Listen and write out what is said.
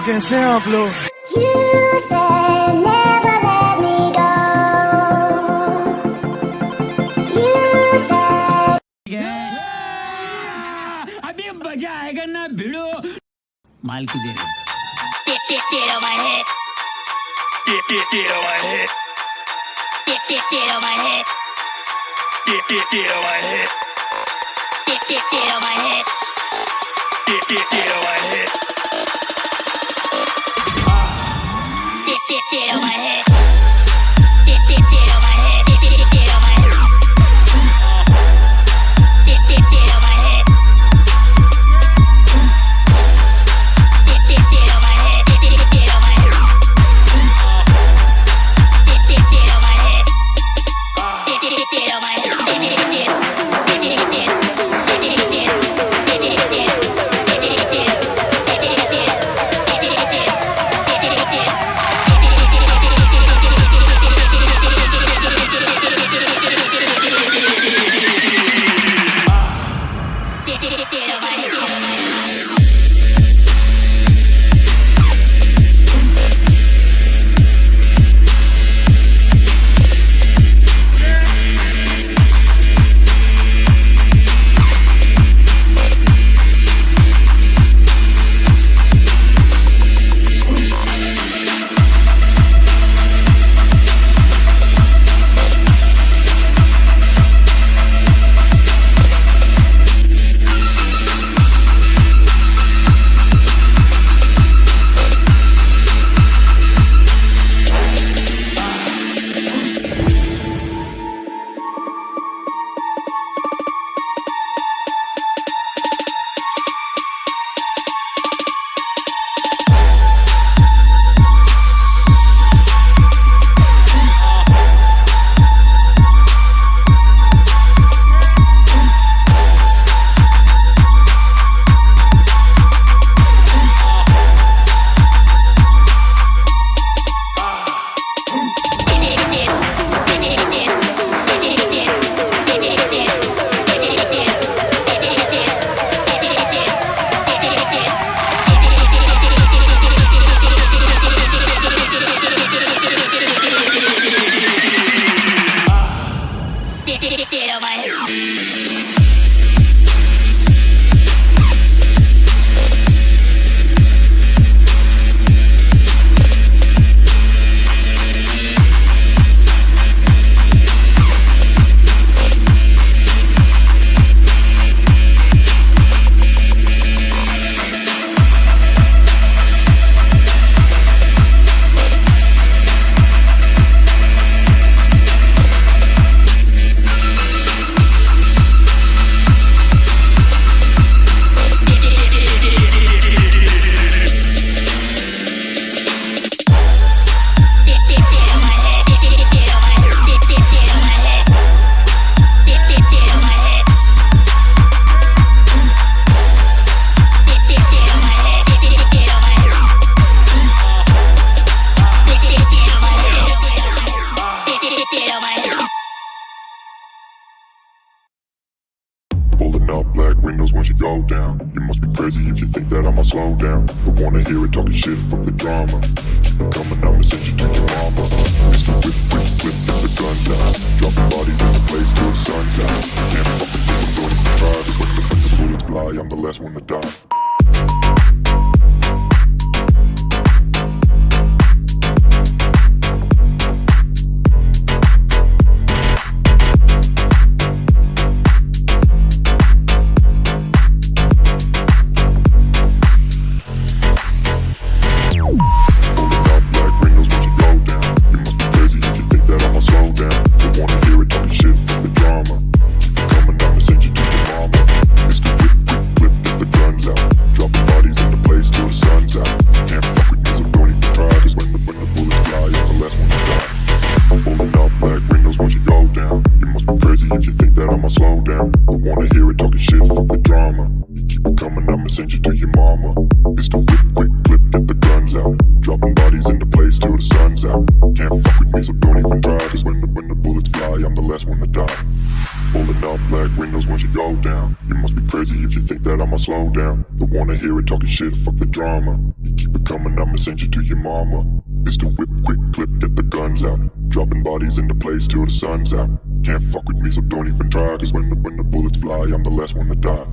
que simple. You said never let me go. You said अभी मजा आएगा ना भिड़ो माल की देर get on my head. Get on my head. Get on my head. Get on my head. Get on my head. Get on my head. Get on my head. Get on my head. Get on my head. Get on my head. Get on my head. Get on my head. Get on my head. Get on my head. Get on my head. Pulling up black windows when she go down. You must be crazy if you think that I'ma slow down. Don't wanna hear it talking shit, fuck the drama. Keep it coming, I'ma send you to your mama. Mr. Whip, whip, whip, get the guns out. Dropping bodies in the place till the sun's out. Can't fuck with this, I'm going to try. But when the bullets fly, I'm the last one to die. If you think that I'ma slow down, don't wanna hear it talking shit, fuck the drama. You keep it coming, I'ma send you to your mama. Pistol whip, quick clip, get the guns out. Dropping bodies into place till the sun's out. Can't fuck with me, so don't even try. Cause when the bullets fly, I'm the last one to die. Pulling up black windows once you go down. You must be crazy if you think that I'ma slow down. Don't wanna hear it talking shit, fuck the drama. You keep it it coming, I'ma send you to your mama. Mr. Whip, quick clip, get the guns out. Dropping bodies into place till the sun's out. Can't fuck with me, so don't even try. Cause when the bullets fly, I'm the last one to die.